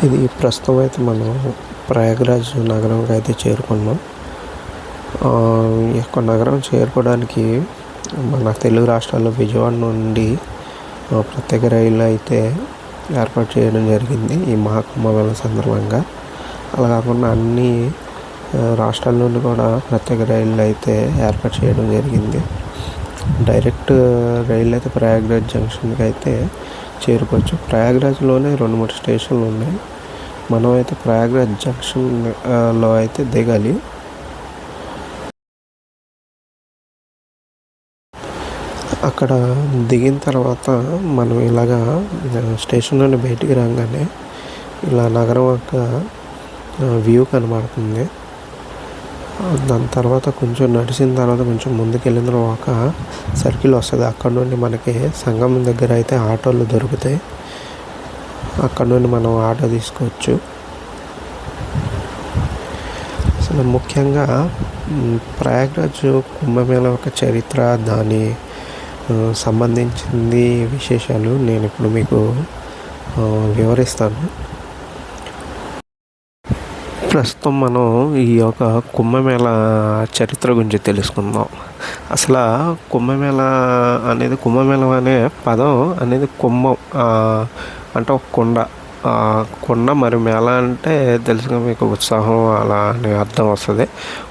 ఇది ప్రస్తుతం అయితే మనం ప్రయాగ్రాజ్ నగరంకి అయితే చేరుకున్నాం. ఈ యొక్క నగరం చేరుకోవడానికి మన తెలుగు రాష్ట్రాల్లో విజయవాడ నుండి ప్రత్యేక రైళ్ళు అయితే ఏర్పాటు చేయడం జరిగింది ఈ మహాకుంభమేళా సందర్భంగా. అలా కాకుండా అన్ని రాష్ట్రాల నుండి కూడా ప్రత్యేక రైళ్ళు అయితే ఏర్పాటు చేయడం జరిగింది. డైరెక్ట్ రైళ్ళు అయితే ప్రయాగ్రాజ్ జంక్షన్కి అయితే చేరుకోవచ్చు. ప్రయాగ్రాజ్లోనే 2-3 స్టేషన్లు ఉన్నాయి. మనం అయితే ప్రయాగ్రాజ్ జంక్షన్లో అయితే దిగాలి. అక్కడ దిగిన తర్వాత మనం ఇలాగా స్టేషన్ నుండి బయటికి రాగానే ఇలా నగరం యొక్క వ్యూ కనబడుతుంది. దాని తర్వాత కొంచెం నడిచిన తర్వాత కొంచెం ముందుకు వెళ్ళిన ఒక సర్కిల్ వస్తుంది. అక్కడ నుండి మనకి సంగమం దగ్గర అయితే ఆటోలు దొరుకుతాయి. అక్కడ నుండి మనం ఆటో తీసుకోవచ్చు. అసలు ముఖ్యంగా ప్రయాగ్రాజ్ కుంభమేళా ఒక చరిత్ర, దాని సంబంధించింది విశేషాలు నేను ఇప్పుడు మీకు వివరిస్తాను. ప్రస్తుతం మనం ఈ యొక్క కుంభమేళా చరిత్ర గురించి తెలుసుకుందాం. అసలు కుంభమేళా అనే పదం అనేది కుంభం అంటే ఒక కొండ మరి మేళ అంటే తెలుసుగా మీకు ఉత్సాహం అలా అనే అర్థం వస్తుంది.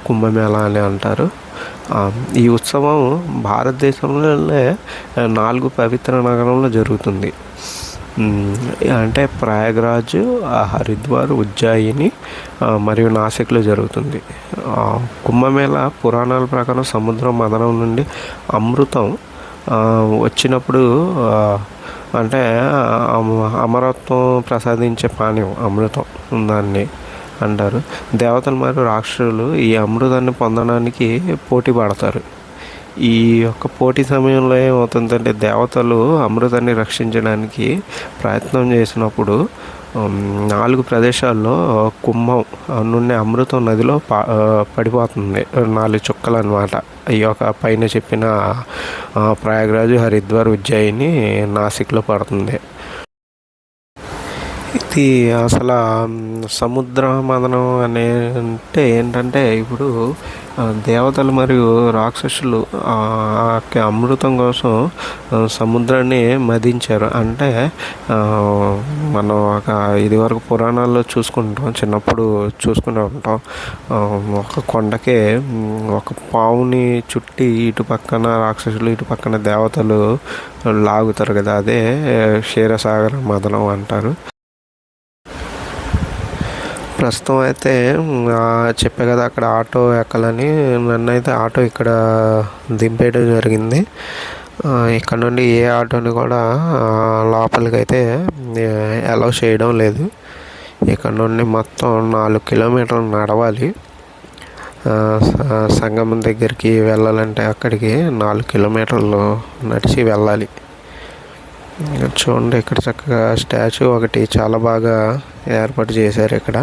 కుంభమేళా అని అంటారు. ఈ ఉత్సవం భారతదేశంలోనే 4 పవిత్ర నగరంలో జరుగుతుంది. అంటే ప్రయాగ్రాజ్, హరిద్వార్, ఉజ్జయిని మరియు నాసిక్లో జరుగుతుంది. కుంభమేళా పురాణాల ప్రకారం సముద్రం మథనం నుండి అమృతం వచ్చినప్పుడు అంటే అమరత్వం ప్రసాదించే పానీయం అమృతం దాన్ని అంటారు. దేవతలు మరియు రాక్షసులు ఈ అమృతాన్ని పొందడానికి పోటీ పడతారు. ఈ యొక్క పోటీ సమయంలో ఏమవుతుందంటే దేవతలు అమృతాన్ని రక్షించడానికి ప్రయత్నం చేసినప్పుడు 4 ప్రదేశాల్లో కుంభం నుండి అమృతం నదిలో పడిపోతుంది. 4 చుక్కలు అన్నమాట. ఈ యొక్క పైన చెప్పిన ప్రయాగ్రాజ్, హరిద్వార్, ఉజ్జయిని, నాసిక్లో పడుతుంది. ఇది అసలు సముద్ర మథనం అంటే ఏంటంటే ఇప్పుడు దేవతలు మరియు రాక్షసులు అమృతం కోసం సముద్రాన్ని మదించారు. అంటే మనం ఇదివరకు పురాణాల్లో చిన్నప్పుడు చూసుకుంటూ ఉంటాం. ఒక కొండకే ఒక పావుని చుట్టి ఇటు పక్కన రాక్షసులు, ఇటు పక్కన దేవతలు లాగుతారు కదా, అదే క్షీరసాగర మథనం అంటారు. ప్రస్తుతం అయితే చెప్పే కదా అక్కడ ఆటో ఎక్కాలని, నన్ను అయితే ఆటో ఇక్కడ దింపేయడం జరిగింది. ఇక్కడ నుండి ఏ ఆటోని కూడా లోపలికి అయితే అలౌ చేయడం లేదు. ఇక్కడ నుండి మొత్తం 4 కిలోమీటర్లు నడవాలి. సంగమం దగ్గరికి వెళ్ళాలంటే అక్కడికి 4 కిలోమీటర్లు నడిచి వెళ్ళాలి. చూడండి, ఇక్కడ చక్కగా స్టాచ్యూ ఒకటి చాలా బాగా ఏర్పాటు చేశారు ఇక్కడ.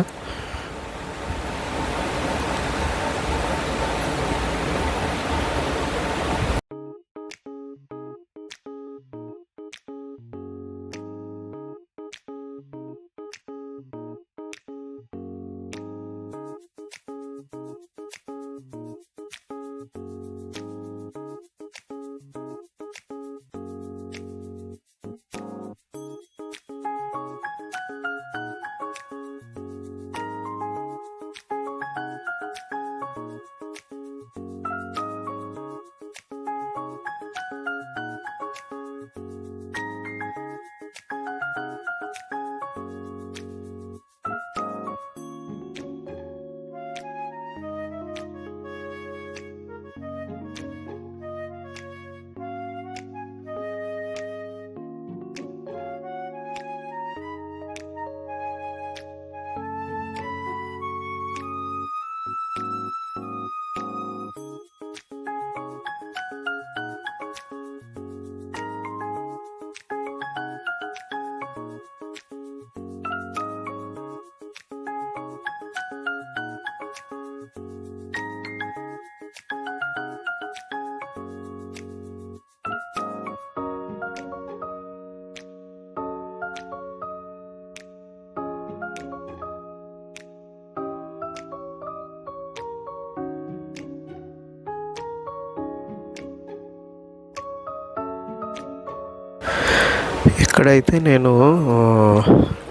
ఇక్కడైతే నేను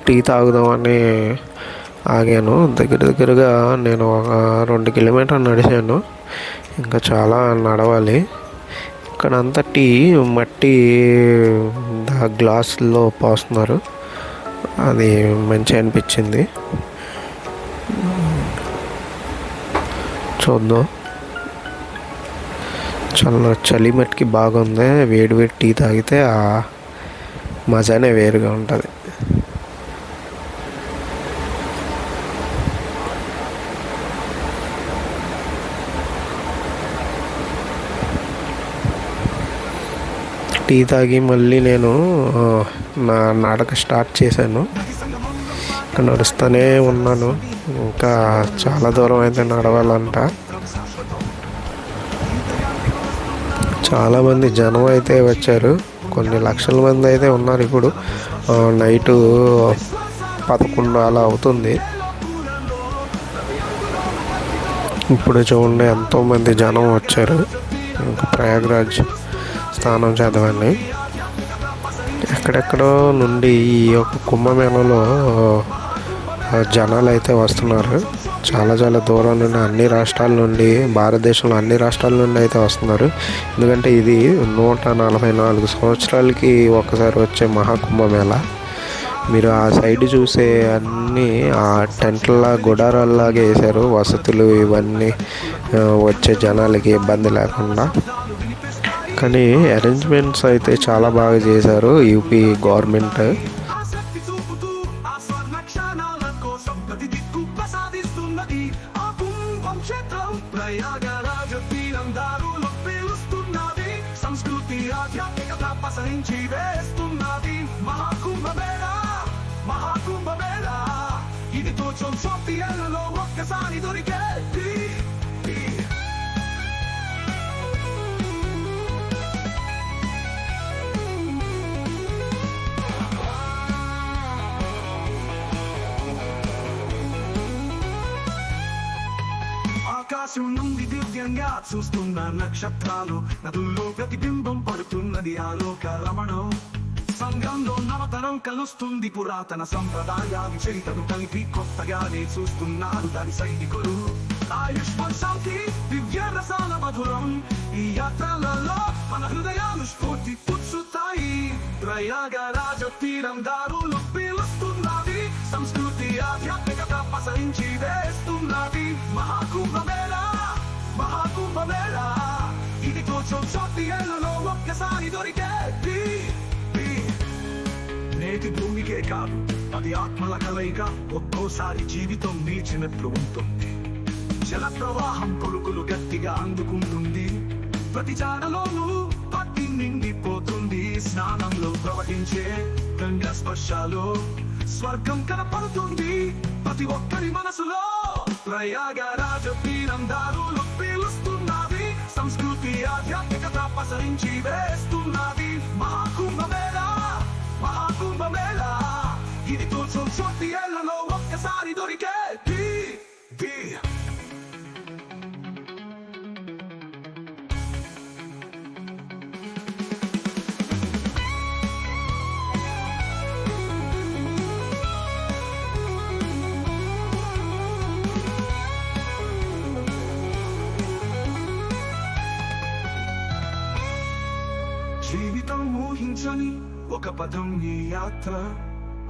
టీ తాగుదామని ఆగాను. దగ్గరగా నేను ఒక 2 కిలోమీటర్లు నడిచాను. ఇంకా చాలా నడవాలి. ఇక్కడంతా టీ మట్టి గ్లాసుల్లో పోస్తున్నారు. అది మంచిగా అనిపించింది. చూద్దాం. చాలా చలి మట్టికి బాగుంది. వేడి టీ తాగితే ఆ మజానే వేరుగా ఉంటుంది. టీ తాగి మళ్ళీ నేను నా నడక స్టార్ట్ చేశాను. ఇక్కడ నడుస్తూనే ఉన్నాను. ఇంకా చాలా దూరం అయితే నడవాలంట. చాలామంది జనం అయితే వచ్చారు. కొన్ని లక్షల మంది అయితే ఉన్నారు. ఇప్పుడు నైటు 11 అలా అవుతుంది. ఇప్పుడు చూడండి ఎంతోమంది జనం వచ్చారు ఇంకా ప్రయాగ్రాజ్ స్నానం చేద్దామని. ఎక్కడెక్కడో నుండి ఈ యొక్క కుంభమేళలో జనాలు అయితే వస్తున్నారు. చాలా దూరం నుండి, అన్ని రాష్ట్రాల నుండి, భారతదేశంలో అన్ని రాష్ట్రాల నుండి అయితే వస్తున్నారు. ఎందుకంటే ఇది 144 సంవత్సరాలకి ఒకసారి వచ్చే మహాకుంభమేళ. మీరు ఆ సైడ్ చూసే అన్నీ ఆ టెంట్లా గుడారాల్లాగే వేశారు. వసతులు ఇవన్నీ వచ్చే జనాలకి ఇబ్బంది లేకుండా. కానీ అరేంజ్మెంట్స్ అయితే చాలా బాగా చేశారు యూపీ గవర్నమెంట్. ఒక్కసారి దొరికే ఆకాశం నుండి దివ్యంగా చూస్తున్న నక్షత్రాలు, నదుల్లో ప్రతిబింబం పడుతున్నది ఆలోక రమణం. సంఘంలో నవతరం కలుస్తుంది, పురాతన సంప్రదాయాలు చరిత్రను కలిపి కొత్తగానే చూస్తున్నారు దాని సైనికులు. ఆయుష్మాన్ శాంతి దివ్య రసాల మధురం, ఈ యాత్రలలో మన హృదయాలు స్ఫూర్తి పుచ్చుతాయి. ప్రయాగరాజ తీరం దారులు పీలుస్తున్నది, సంస్కృతి ఆధ్యాత్మికత పసరించి వేస్తున్నది. మహాకుంభమేళ ఇది కొంచెం చోటి ఏళ్లలో ఒక్కసారి దొరికేది. నేటి భూమికే కాదు, అది ఆత్మల కలయిక. ఒక్కోసారి జీవితం నిలిచినట్లు ఉంటుంది. జల ప్రవాహం కొలుకులు గట్టిగా అందుకుంటుంది. ప్రతి జాడలోనూ పట్టి నిండిపోతుంది. స్నానంలో ప్రవహించే గంగా స్పర్శలో స్వర్గం కనపడుతుంది ప్రతి ఒక్కరి మనసులో. ప్రయాగరాజ తీరం దారులు పీలుస్తున్నది, సంస్కృతి ఆధ్యాత్మికత పసరించి వేస్తున్నది. మహాకుంభమేళ ఇది కొంచెం చోటి ఏళ్లలో ఒక్కసారి దొరికేది. జీవితం ఊహించని ఒక పదం ఈ యాత్ర.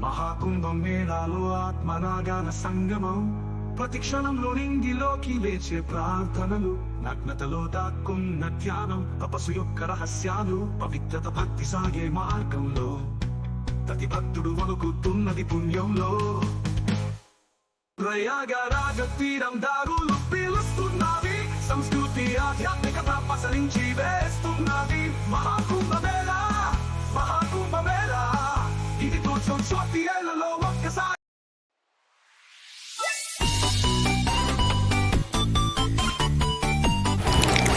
మహాకుంభమేళాలో ఆత్మనాగాన సంగమం. ప్రతి క్షణంలో నింగిలోకి లేచే ప్రార్థనలు, నగ్నతలో దాక్కున్న ధ్యానం, తపస్సు యొక్క రహస్యాలు, పవిత్రత భక్తి సాగే మార్గంలో. ప్రతి భక్తుడు వణుకుతున్నది పుణ్యంలో. ప్రయాగరాజ తీరం దారులు పీలుస్తున్నవి, సంస్కృతి ఆధ్యాత్మికత పసరించి వేస్తున్నది. మహాకుంభమేళ ఇది కొంచెం చోటి ఏళ్లలో ఒక్కసారి.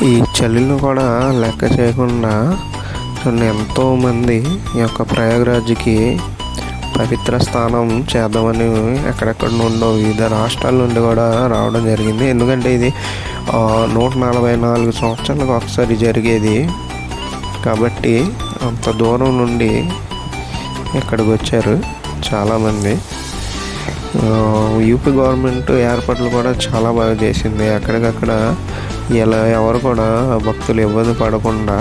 ఈ చలిలో కూడా లెక్క చేయకుండా ఎంతోమంది ఈ యొక్క ప్రయాగరాజ్కి పవిత్ర స్నానం చేద్దామని ఎక్కడెక్కడ నుండో వివిధ రాష్ట్రాల నుండి కూడా రావడం జరిగింది. ఎందుకంటే ఇది 144 సంవత్సరాలకు ఒకసారి జరిగేది కాబట్టి అంత దూరం నుండి ఇక్కడికి వచ్చారు చాలామంది. యూపీ గవర్నమెంట్ ఏర్పాట్లు కూడా చాలా బాగా చేసింది. ఎక్కడికక్కడ ఇలా ఎవరు కూడా భక్తులు ఇబ్బంది పడకుండా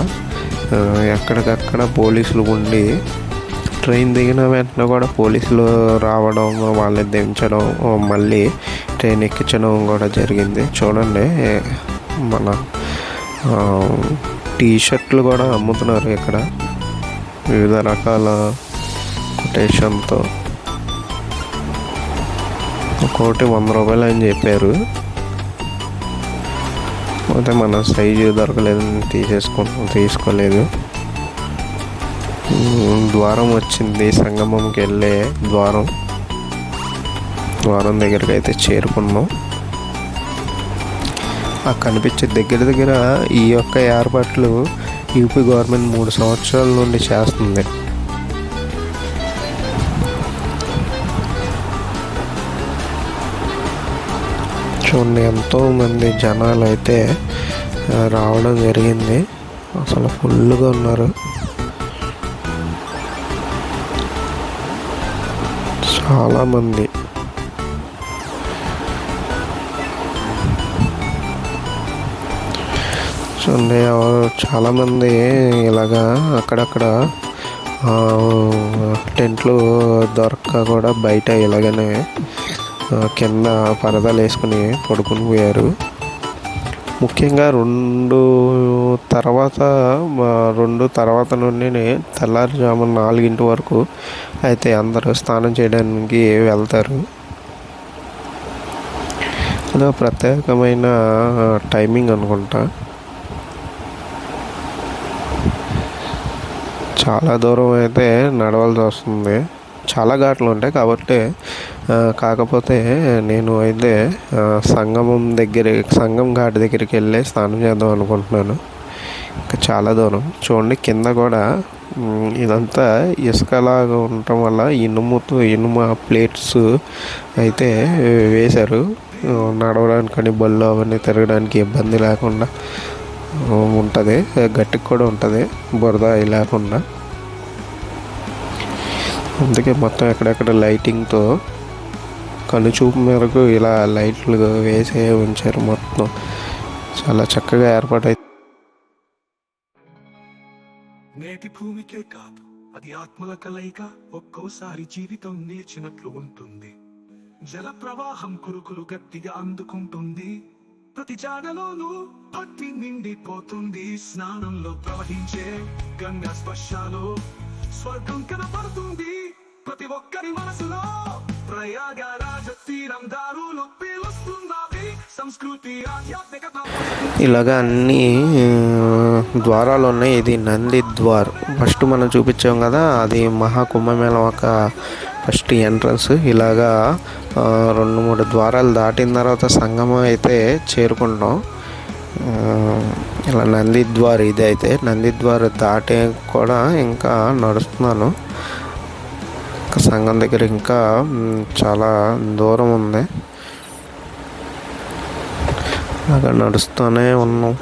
ఎక్కడికక్కడ పోలీసులు ఉండి, ట్రైన్ దిగిన వెంటనే కూడా పోలీసులు రావడం, వాళ్ళని దించడం, మళ్ళీ ట్రైన్ ఎక్కించడం కూడా జరిగింది. చూడండి, మన టీ షర్ట్లు కూడా అమ్ముతున్నారు ఇక్కడ వివిధ రకాల కొటేషన్తో. ఒక్కోటి 100 రూపాయలు అని చెప్పారు. అయితే మన సైజు దొరకలేదని తీసుకోలేదు. ద్వారం వచ్చింది, సంగమంకి వెళ్ళే ద్వారం దగ్గరికి అయితే చేరుకున్నాం. ఆ కనిపించే దగ్గర ఈ యొక్క ఏర్పాట్లు యూపీ గవర్నమెంట్ 3 సంవత్సరాల నుండి చేస్తుంది. చూడండి, ఎంతోమంది జనాలు అయితే రావడం జరిగింది. అసలు ఫుల్గా ఉన్నారు. చాలామంది చూడండి, చాలామంది ఇలాగా అక్కడక్కడ టెంట్లు దొరక్క కూడా బయట ఇలాగనే కింద పరదాలు వేసుకుని పడుకుని పోయారు. ముఖ్యంగా 2 తర్వాత నుండి తెల్లారుజామున 4 వరకు అయితే అందరూ స్నానం చేయడానికి వెళ్తారు. అదో ప్రత్యేకమైన టైమింగ్ అనుకుంటా. చాలా దూరం అయితే నడవాల్సి వస్తుంది. చాలా ఘాట్లు ఉంటాయి కాబట్టి. కాకపోతే నేను అయితే సంగం ఘాట్ దగ్గరికి వెళ్ళి స్నానం చేద్దాం అనుకుంటున్నాను. ఇంకా చాలా దూరం. చూడండి, కింద కూడా ఇదంతా ఇసుకలాగా ఉండటం వల్ల ఇనుమ ప్లేట్స్ అయితే వేశారు. నడవడానికి బళ్ళు అవన్నీ తిరగడానికి ఇబ్బంది లేకుండా ఉంటుంది. గట్టిగా కూడా ఉంటుంది, బురద లేకుండా. అందుకే మొత్తం ఎక్కడెక్కడ లైటింగ్తో కనుచూపు మేరకు ఇలా లైట్లు వేసే ఉంచారు. మొత్తం చాలా చక్కగా ఏర్పాటైతే. నేటి భూమికే కాదు, అది ఆత్మల కలయిక. ఒక్కోసారి జీవితం నేర్చినట్లు ఉంటుంది. జల ప్రవాహం కురుకులు గట్టిగా అందుకుంటుంది. ప్రతి జాడలోనూ భక్తి నిండిపోతుంది. స్నానంలో ప్రవహించే గంగా స్పర్శలో స్వర్గం కనపడుతుంది ప్రతి ఒక్కరి మనసులో. ప్రయాగరాజ తీరం దారులు పీలుస్తున్నవి సంస్కృతి ఆధ్యాత్మికత. ఇలాగా అన్ని ద్వారాలు ఉన్నాయి. ఇది నంది ద్వార్. ఫస్ట్ మనం చూపించాం కదా, అది మహాకుంభమేళ ఒక ఫస్ట్ ఎంట్రన్స్. ఇలాగా 2-3 ద్వారాలు దాటిన తర్వాత సంగమం అయితే చేరుకుంటాం. ఇలా నందిద్వార్ ఇది అయితే. నందిద్వార్ దాటి కూడా ఇంకా నడుస్తున్నాను. ఇంకా సంగం దగ్గర ఇంకా చాలా దూరం ఉంది. అక్కడ నడుస్తూనే ఉన్నాం.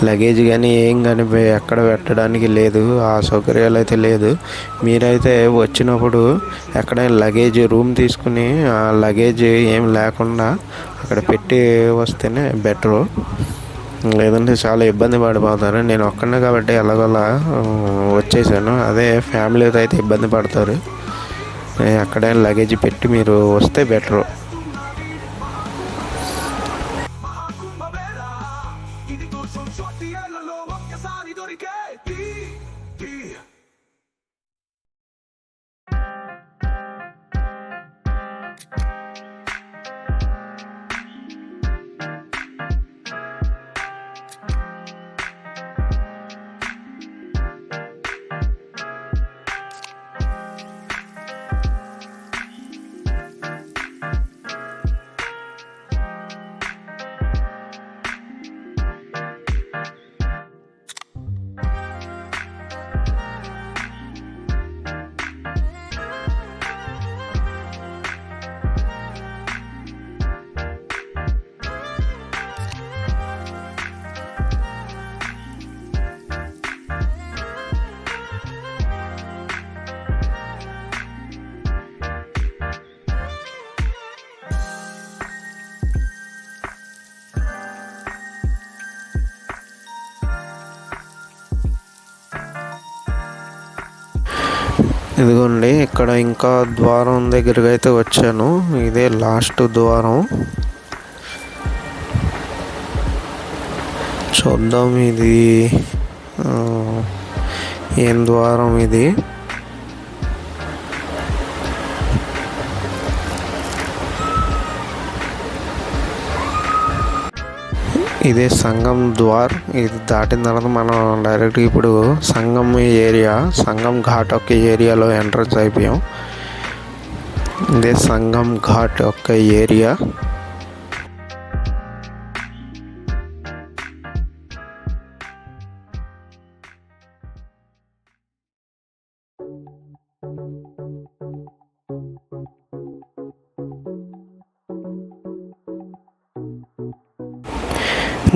లగేజ్ కానీ ఏం కానీ ఎక్కడ పెట్టడానికి లేదు, ఆ సౌకర్యాలు అయితే లేదు. మీరైతే వచ్చినప్పుడు ఎక్కడైనా లగేజ్ రూమ్ తీసుకుని ఆ లగేజ్ ఏం లేకుండా అక్కడ పెట్టి వస్తేనే బెటరు. లేదంటే చాలా ఇబ్బంది పడిపోతారు. నేను ఒక్కనే కాబట్టి ఎలాగోలా వచ్చేసాను. అదే ఫ్యామిలీతో అయితే ఇబ్బంది పడతారు. ఎక్కడైనా లగేజ్ పెట్టి మీరు వస్తే బెటరు. ఇదిగోండి, ఇక్కడ ఇంకా ద్వారం దగ్గరికి అయితే వచ్చాను. ఇదే లాస్ట్ ద్వారం. చూద్దాం ఇది ఏం ద్వారం ఇది. ఇదే సంగం ద్వార్. ఇది దాటిన తర్వాత మనం డైరెక్ట్ ఇప్పుడు సంగం ఏరియా, సంగం ఘాట్ యొక్క ఏరియాలో ఎంట్రన్స్ అయిపోయాం. ఇదే సంగం ఘాట్ యొక్క ఏరియా.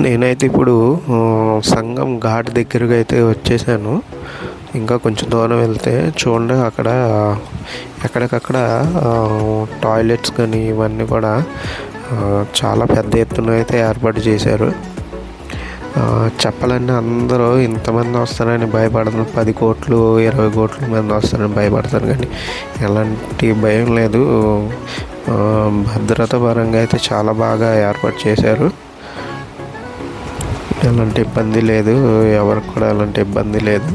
నేనైతే ఇప్పుడు సంగం ఘాట్ దగ్గరకు అయితే వచ్చేసాను. ఇంకా కొంచెం దూరం వెళ్తే చూడండి, అక్కడ ఎక్కడికక్కడ టాయిలెట్స్ కానీ ఇవన్నీ కూడా చాలా పెద్ద ఎత్తున అయితే ఏర్పాటు చేశారు. చెప్పాలంటే అందరూ ఇంతమంది వస్తారని భయపడతారు. 10 కోట్లు 20 కోట్ల మంది వస్తారని భయపడతారు, కానీ ఎలాంటి భయం లేదు. భద్రత పరంగా అయితే చాలా బాగా ఏర్పాటు చేశారు. ఎలాంటి ఇబ్బంది లేదు, ఎవరికి కూడా ఎలాంటి ఇబ్బంది లేదు.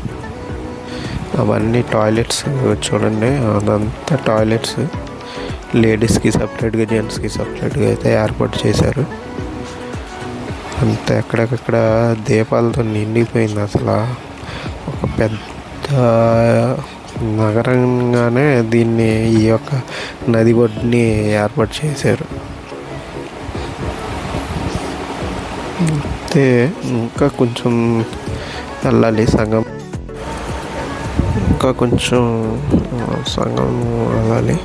అవన్నీ టాయిలెట్స్ చూడండి, అదంతా టాయిలెట్స్. లేడీస్కి సపరేట్గా, జెంట్స్కి సపరేట్గా అయితే ఏర్పాటు చేశారు. అంతా ఎక్కడికక్కడ దీపాలతో నిండిపోయింది. అసలు ఒక పెద్ద నగరంగానే దీన్ని, ఈ యొక్క నది ఒడ్డుని ఏర్పాటు చేశారు. అయితే ఇంకా కొంచెం వెళ్ళాలి సంగం, ఇంకా కొంచెం సంగం వెళ్ళాలి.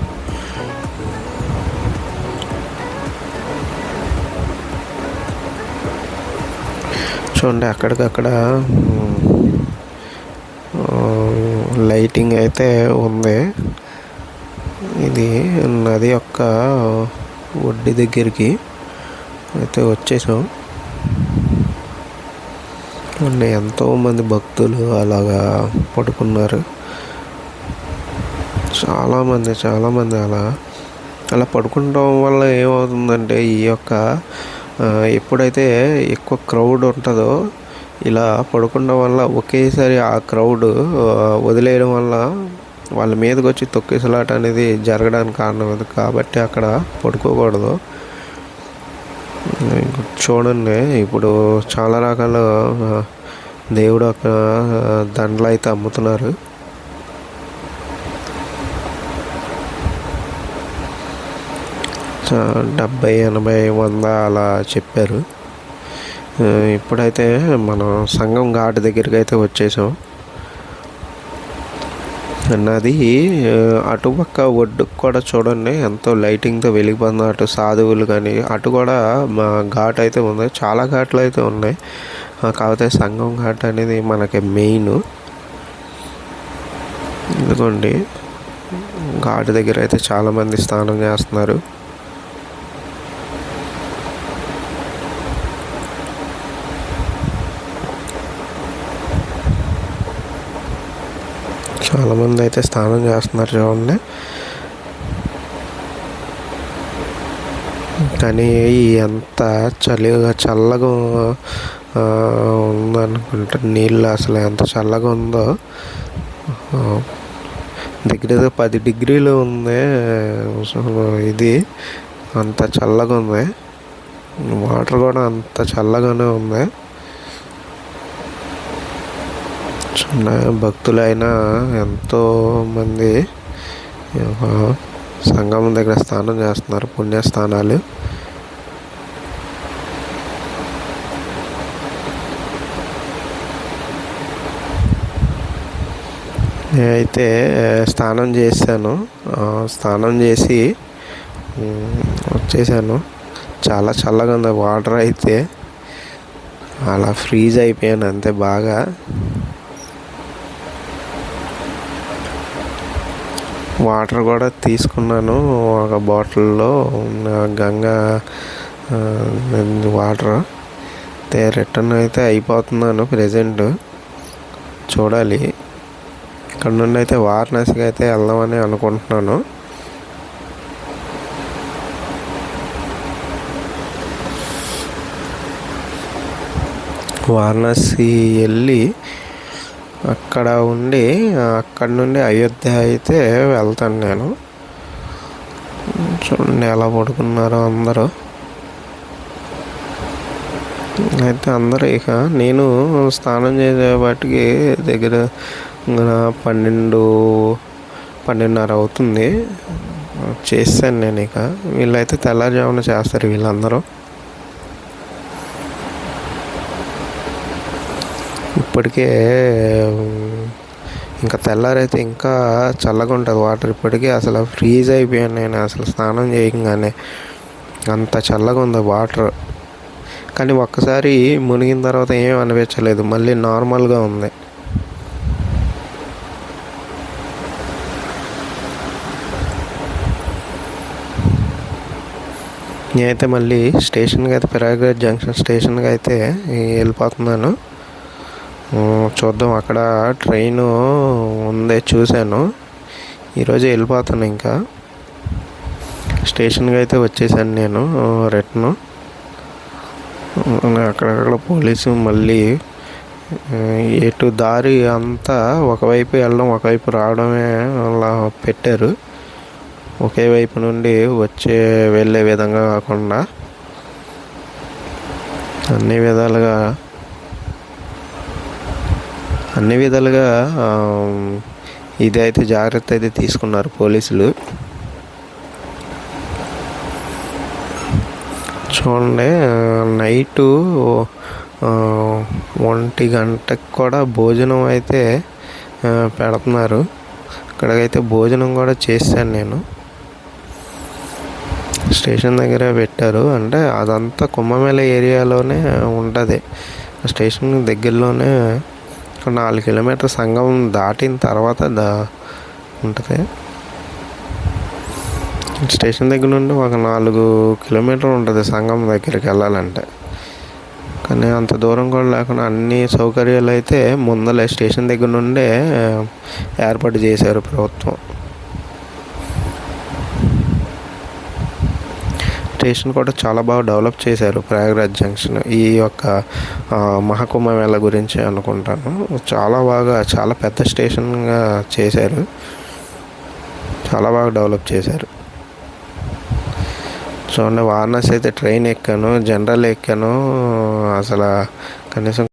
చూడండి, అక్కడికక్కడ లైటింగ్ అయితే ఉంది. ఇది నది యొక్క ఒడ్డు దగ్గరికి అయితే వచ్చేసాం. ఎంతోమంది భక్తులు అలాగా పడుకున్నారు. చాలామంది అలా పడుకుంటాం వల్ల ఏమవుతుందంటే, ఈ యొక్క ఎప్పుడైతే ఎక్కువ క్రౌడ్ ఉంటుందో ఇలా పడుకోవడం వల్ల ఒకేసారి ఆ క్రౌడ్ వదిలేయడం వల్ల వాళ్ళ మీదకి వచ్చి తొక్కిసలాట అనేది జరగడానికి కారణం అది. కాబట్టి అక్కడ పడుకోకూడదు. చూడండి, ఇప్పుడు చాలా రకాల దేవుడు ఒక దండలు అయితే అమ్ముతున్నారు. $70, $80, $100 అలా చెప్పారు. ఇప్పుడైతే మనం సంగం ఘాట్ దగ్గరికి అయితే వచ్చేసాం. నది అటుపక్క ఒడ్డుకు కూడా చూడండి ఎంతో లైటింగ్తో వెలిగిపోతుంది. అటు సాధువులు కానీ అటు కూడా మా ఘాట్ అయితే ఉంది. చాలా ఘాట్లు అయితే ఉన్నాయి, కాకపోతే సంగం ఘాట్ అనేది మనకి మెయిన్. ఎందుకండి ఘాట్ దగ్గర అయితే చాలామంది స్నానం చేస్తున్నారు. చాలామంది అయితే స్నానం చేస్తున్నారు చూడండి. కానీ ఎంత చల్లగా ఉందనుకుంటా నీళ్ళు. అసలు ఎంత చల్లగా ఉందో, దగ్గర 10 డిగ్రీలు ఉంది. ఇది అంత చల్లగా ఉంది. వాటర్ కూడా అంత చల్లగానే ఉంది. చిన్న భక్తులైనా ఎంతోమంది సంగమం దగ్గర స్నానం చేస్తున్నారు, పుణ్యస్థానాలు. నేనైతే స్నానం చేశాను. స్నానం చేసి వచ్చేసాను. చాలా చల్లగా ఉంది వాటర్ అయితే. అలా ఫ్రీజ్ అయిపోయాను అంతే బాగా. వాటర్ కూడా తీసుకున్నాను ఒక బాటిల్లో, గంగా వాటర్. రిటర్న్ అయితే అయిపోతున్నాను ప్రజెంట్. చూడాలి ఇక్కడ నుండి అయితే వారణాసికి అయితే వెళ్దామని అనుకుంటున్నాను. వారణాసి వెళ్ళి అక్కడ ఉండి అక్కడి నుండి అయోధ్య అయితే వెళ్తాను నేను. చూడండి ఎలా పడుకున్నారో అందరూ. అయితే అందరూ ఇక నేను స్నానం చేసేపాటికి దగ్గర 12-12:30 అవుతుంది. చేస్తాను నేను. ఇక వీళ్ళైతే తెల్లారుజామున చేస్తారు వీళ్ళందరూ. ఇప్పటికే ఇంకా తెల్లారైతే ఇంకా చల్లగా ఉంటుంది వాటర్. ఇప్పటికే అసలు ఫ్రీజ్ అయిపోయాను నేను అసలు స్నానం చేయగానే. అంత చల్లగా ఉంది వాటర్. కానీ ఒక్కసారి మునిగిన తర్వాత ఏం అనిపించలేదు, మళ్ళీ నార్మల్గా ఉంది. నేనైతే మళ్ళీ స్టేషన్కి అయితే ప్రయాగ్రాజ్ జంక్షన్ స్టేషన్కి అయితే వెళ్ళిపోతున్నాను. చూద్దాం, అక్కడ ట్రైను ఉంది చూశాను. ఈరోజు వెళ్ళిపోతాను. ఇంకా స్టేషన్కి అయితే వచ్చేసాను నేను రిటర్ను. అక్కడక్కడ పోలీసు మళ్ళీ ఎటు దారి అంతా ఒకవైపు వెళ్ళడం ఒకవైపు రావడమే అలా పెట్టారు. ఒకే వైపు నుండి వెళ్ళే విధంగా కాకుండా అన్ని విధాలుగా ఇది అయితే జాగ్రత్త అయితే తీసుకున్నారు పోలీసులు. చూడండి, నైటు 1 గంటకు కూడా భోజనం అయితే పెడుతున్నారు. ఇక్కడికైతే భోజనం కూడా చేశాను నేను. స్టేషన్ దగ్గర పెట్టారు. అంటే అదంతా కుంభమేళ ఏరియాలోనే ఉంటుంది. స్టేషన్ దగ్గరలోనే 4 కిలోమీటర్ సంగమం దాటిన తర్వాత ఉంటుంది. స్టేషన్ దగ్గర నుండి ఒక 4 కిలోమీటర్లు ఉంటుంది సంగమం దగ్గరికి వెళ్ళాలంటే. కానీ అంత దూరం కూడా లేకుండా అన్ని సౌకర్యాలు అయితే ముందలే స్టేషన్ దగ్గర నుండే ఏర్పాటు చేశారు ప్రభుత్వం. స్టేషన్ కూడా చాలా బాగా డెవలప్ చేశారు ప్రయాగ్రాజ్ జంక్షన్. ఈ యొక్క మహాకుంభమేళ గురించి అనుకుంటాను. చాలా పెద్ద స్టేషన్గా చేశారు. చాలా బాగా డెవలప్ చేశారు. చూడండి, వారణాసి అయితే ట్రైన్ ఎక్కాను, జనరల్ ఎక్కాను. అసలు కనీసం